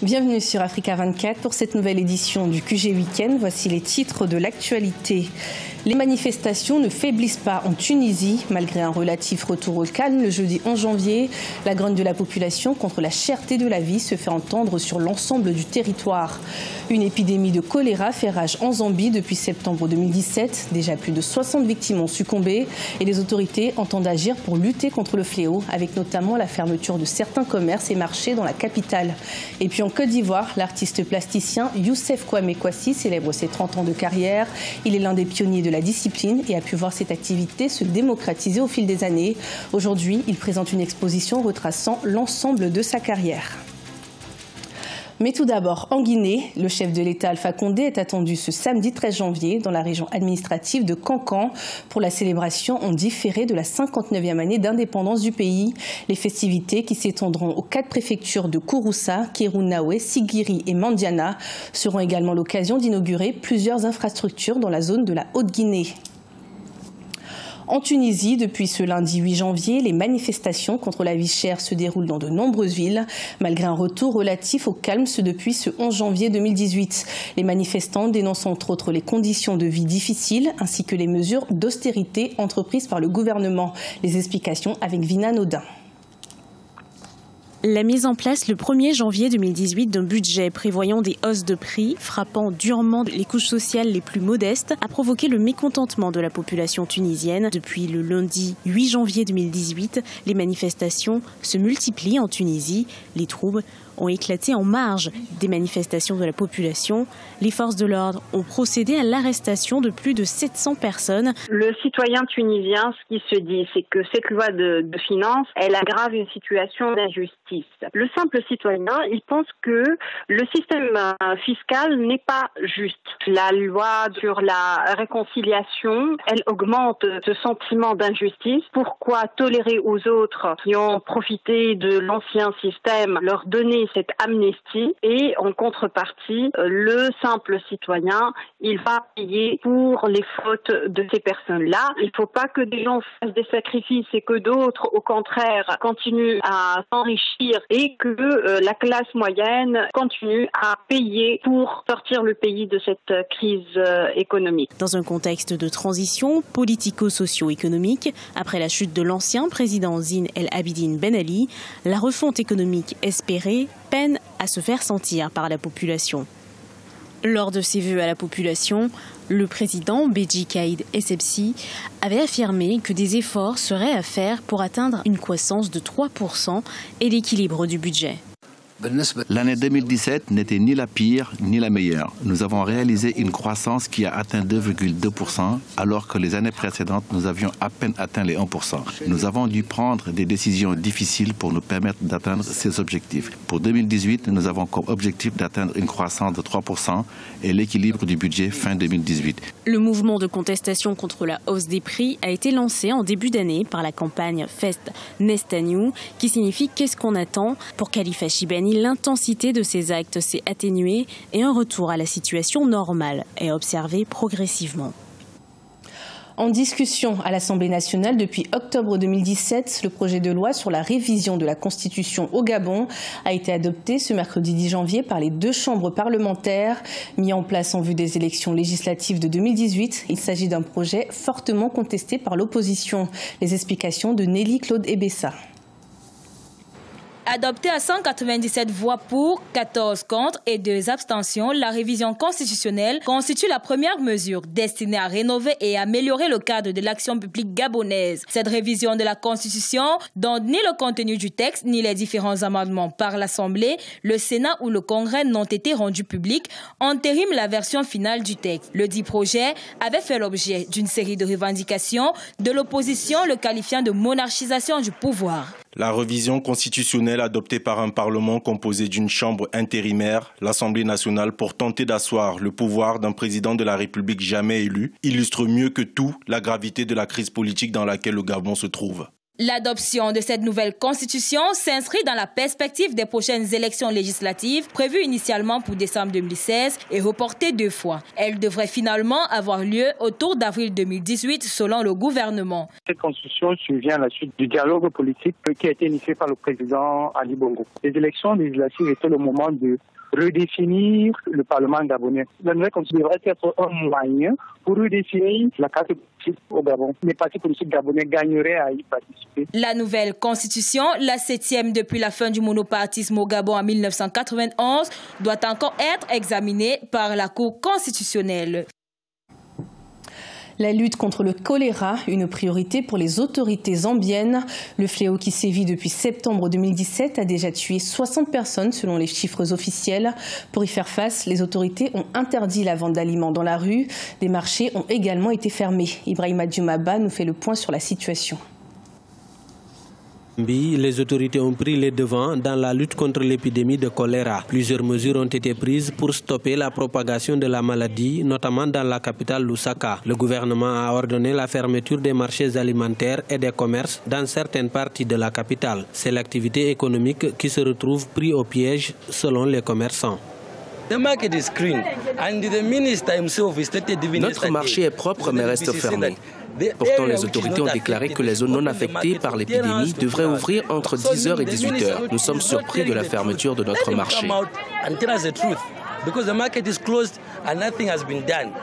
Bienvenue sur Africa 24 pour cette nouvelle édition du QG Week-end. Voici les titres de l'actualité. Les manifestations ne faiblissent pas en Tunisie. Malgré un relatif retour au calme, le jeudi 11 janvier, la grogne de la population contre la cherté de la vie se fait entendre sur l'ensemble du territoire. Une épidémie de choléra fait rage en Zambie depuis septembre 2017. Déjà plus de 60 victimes ont succombé et les autorités entendent agir pour lutter contre le fléau, avec notamment la fermeture de certains commerces et marchés dans la capitale. Et puis en Côte d'Ivoire, l'artiste plasticien Youssef Kwame Kwasi célèbre ses 30 ans de carrière. Il est l'un des pionniers de la discipline et a pu voir cette activité se démocratiser au fil des années. Aujourd'hui, il présente une exposition retraçant l'ensemble de sa carrière. Mais tout d'abord, en Guinée, le chef de l'État Alpha Condé est attendu ce samedi 13 janvier dans la région administrative de Kankan pour la célébration en différé de la 59e année d'indépendance du pays. Les festivités qui s'étendront aux 4 préfectures de Kouroussa, Kérounawé, Sigiri et Mandiana seront également l'occasion d'inaugurer plusieurs infrastructures dans la zone de la Haute-Guinée. En Tunisie, depuis ce lundi 8 janvier, les manifestations contre la vie chère se déroulent dans de nombreuses villes, malgré un retour relatif au calme depuis ce 11 janvier 2018. Les manifestants dénoncent entre autres les conditions de vie difficiles ainsi que les mesures d'austérité entreprises par le gouvernement. Les explications avec Vina Nodin. La mise en place le 1er janvier 2018 d'un budget prévoyant des hausses de prix frappant durement les couches sociales les plus modestes a provoqué le mécontentement de la population tunisienne. Depuis le lundi 8 janvier 2018, les manifestations se multiplient en Tunisie. Les troubles ont éclaté en marge des manifestations de la population. Les forces de l'ordre ont procédé à l'arrestation de plus de 700 personnes. Le citoyen tunisien, ce qui se dit, c'est que cette loi de finances, elle aggrave une situation d'injustice. Le simple citoyen, il pense que le système fiscal n'est pas juste. La loi sur la réconciliation, elle augmente ce sentiment d'injustice. Pourquoi tolérer aux autres qui ont profité de l'ancien système, leur donner cette amnistie et en contrepartie, le simple citoyen, il va payer pour les fautes de ces personnes-là. Il ne faut pas que des gens fassent des sacrifices et que d'autres, au contraire, continuent à s'enrichir et que la classe moyenne continue à payer pour sortir le pays de cette crise économique. Dans un contexte de transition politico-socio-économique, après la chute de l'ancien président Zine El Abidine Ben Ali, la refonte économique espérée peine à se faire sentir par la population. Lors de ses vœux à la population, le président Beji Caïd Essebsi avait affirmé que des efforts seraient à faire pour atteindre une croissance de 3% et l'équilibre du budget. L'année 2017 n'était ni la pire ni la meilleure. Nous avons réalisé une croissance qui a atteint 2,2%, alors que les années précédentes, nous avions à peine atteint les 1%. Nous avons dû prendre des décisions difficiles pour nous permettre d'atteindre ces objectifs. Pour 2018, nous avons comme objectif d'atteindre une croissance de 3% et l'équilibre du budget fin 2018. Le mouvement de contestation contre la hausse des prix a été lancé en début d'année par la campagne Fest Nestanyou, qui signifie qu'est-ce qu'on attend. Pour Khalifa Shibani, l'intensité de ces actes s'est atténuée et un retour à la situation normale est observé progressivement. En discussion à l'Assemblée nationale depuis octobre 2017, le projet de loi sur la révision de la Constitution au Gabon a été adopté ce mercredi 10 janvier par les 2 chambres parlementaires. Mis en place en vue des élections législatives de 2018, il s'agit d'un projet fortement contesté par l'opposition. Les explications de Nelly Claude Ebessa. Adoptée à 197 voix pour, 14 contre et 2 abstentions, la révision constitutionnelle constitue la première mesure destinée à rénover et améliorer le cadre de l'action publique gabonaise. Cette révision de la Constitution, dont ni le contenu du texte ni les différents amendements par l'Assemblée, le Sénat ou le Congrès n'ont été rendus publics, entérime la version finale du texte. Le dit projet avait fait l'objet d'une série de revendications de l'opposition, le qualifiant de monarchisation du pouvoir. La révision constitutionnelle adoptée par un Parlement composé d'une chambre intérimaire, l'Assemblée nationale, pour tenter d'asseoir le pouvoir d'un président de la République jamais élu, illustre mieux que tout la gravité de la crise politique dans laquelle le Gabon se trouve. L'adoption de cette nouvelle constitution s'inscrit dans la perspective des prochaines élections législatives prévues initialement pour décembre 2016 et reportées 2 fois. Elle devrait finalement avoir lieu autour d'avril 2018 selon le gouvernement. Cette constitution survient à la suite du dialogue politique qui a été initié par le président Ali Bongo. Les élections législatives étaient le moment de redéfinir le Parlement gabonais. La nouvelle constitution devrait être un moyen pour redéfinir la carte politique au Gabon. Les partis politiques gabonais gagneraient à y participer. La nouvelle constitution, la 7e depuis la fin du monopartisme au Gabon en 1991, doit encore être examinée par la Cour constitutionnelle. La lutte contre le choléra, une priorité pour les autorités zambiennes. Le fléau qui sévit depuis septembre 2017 a déjà tué 60 personnes selon les chiffres officiels. Pour y faire face, les autorités ont interdit la vente d'aliments dans la rue. Des marchés ont également été fermés. Ibrahima Dioumaba nous fait le point sur la situation. Les autorités ont pris les devants dans la lutte contre l'épidémie de choléra. Plusieurs mesures ont été prises pour stopper la propagation de la maladie, notamment dans la capitale Lusaka. Le gouvernement a ordonné la fermeture des marchés alimentaires et des commerces dans certaines parties de la capitale. C'est l'activité économique qui se retrouve prise au piège selon les commerçants. Notre marché est propre mais reste fermé. Pourtant, les autorités ont déclaré que les zones non affectées par l'épidémie devraient ouvrir entre 10h et 18h. Nous sommes surpris de la fermeture de notre marché.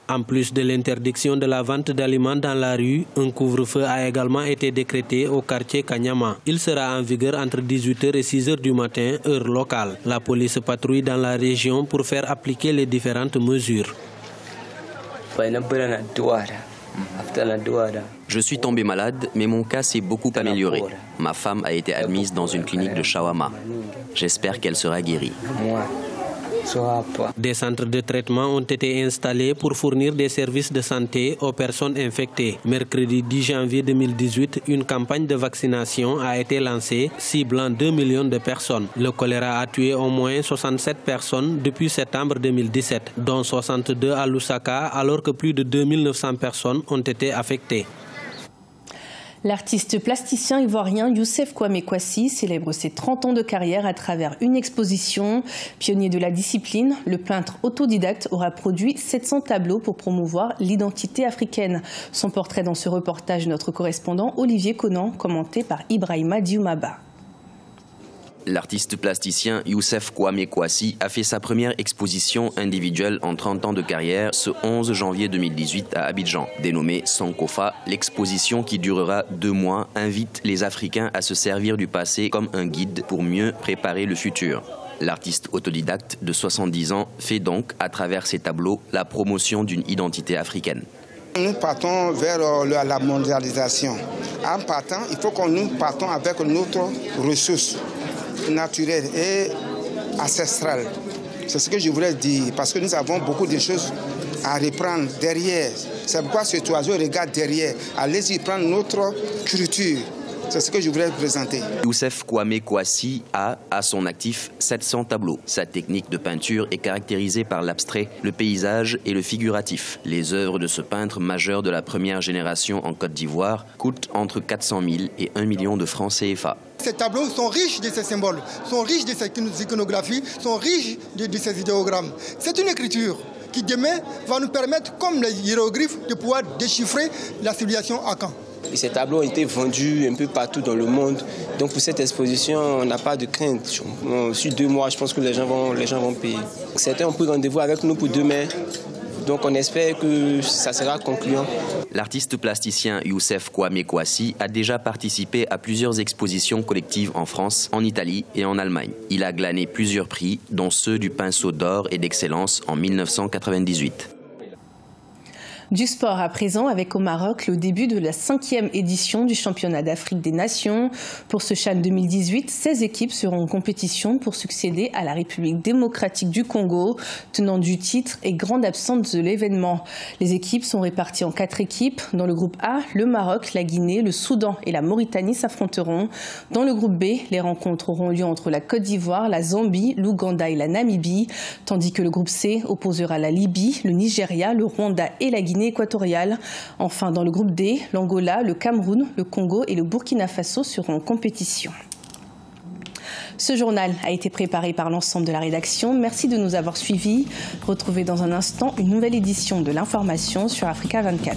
En plus de l'interdiction de la vente d'aliments dans la rue, un couvre-feu a également été décrété au quartier Kanyama. Il sera en vigueur entre 18h et 6h du matin, heure locale. La police patrouille dans la région pour faire appliquer les différentes mesures. Je suis tombé malade, mais mon cas s'est beaucoup amélioré. Ma femme a été admise dans une clinique de Shawama. J'espère qu'elle sera guérie. Des centres de traitement ont été installés pour fournir des services de santé aux personnes infectées. Mercredi 10 janvier 2018, une campagne de vaccination a été lancée, ciblant 2 millions de personnes. Le choléra a tué au moins 67 personnes depuis septembre 2017, dont 62 à Lusaka, alors que plus de 2900 personnes ont été affectées. L'artiste plasticien ivoirien Youssef Kwame Kwasi célèbre ses 30 ans de carrière à travers une exposition. Pionnier de la discipline, le peintre autodidacte aura produit 700 tableaux pour promouvoir l'identité africaine. Son portrait dans ce reportage de notre correspondant Olivier Conan, commenté par Ibrahima Dioumaba. L'artiste plasticien Youssef Kwame Kwasi a fait sa première exposition individuelle en 30 ans de carrière ce 11 janvier 2018 à Abidjan. Dénommée Sankofa, l'exposition qui durera 2 mois invite les Africains à se servir du passé comme un guide pour mieux préparer le futur. L'artiste autodidacte de 70 ans fait donc, à travers ses tableaux, la promotion d'une identité africaine. Nous partons vers la mondialisation. En partant, il faut que nous partons avec notre ressource naturelle et ancestrale. C'est ce que je voulais dire, parce que nous avons beaucoup de choses à reprendre derrière. C'est pourquoi cet oiseau regarde derrière. Allez-y prendre notre culture. C'est ce que je voulais présenter. Youssef Kwame Kwasi a à son actif 700 tableaux. Sa technique de peinture est caractérisée par l'abstrait, le paysage et le figuratif. Les œuvres de ce peintre majeur de la première génération en Côte d'Ivoire coûtent entre 400 000 et 1 million de francs CFA. Ces tableaux sont riches de ces symboles, sont riches de ces iconographies, sont riches de ces idéogrammes. C'est une écriture qui demain va nous permettre, comme les hiéroglyphes, de pouvoir déchiffrer la civilisation Akan. Et ces tableaux ont été vendus un peu partout dans le monde. Donc pour cette exposition, on n'a pas de crainte. Sur 2 mois, je pense que les gens vont payer. Certains ont pris rendez-vous avec nous pour demain. Donc on espère que ça sera concluant. L'artiste plasticien Youssef Kwame Kwasi a déjà participé à plusieurs expositions collectives en France, en Italie et en Allemagne. Il a glané plusieurs prix, dont ceux du Pinceau d'or et d'excellence en 1998. Du sport à présent avec au Maroc le début de la 5e édition du championnat d'Afrique des Nations. Pour ce CHAN 2018, 16 équipes seront en compétition pour succéder à la République démocratique du Congo, tenant du titre et grande absente de l'événement. Les équipes sont réparties en 4 équipes. Dans le groupe A, le Maroc, la Guinée, le Soudan et la Mauritanie s'affronteront. Dans le groupe B, les rencontres auront lieu entre la Côte d'Ivoire, la Zambie, l'Ouganda et la Namibie, tandis que le groupe C opposera la Libye, le Nigeria, le Rwanda et la Guinée Guinée équatoriale. Enfin, dans le groupe D, l'Angola, le Cameroun, le Congo et le Burkina Faso seront en compétition. Ce journal a été préparé par l'ensemble de la rédaction. Merci de nous avoir suivis. Retrouvez dans un instant une nouvelle édition de l'information sur Africa 24.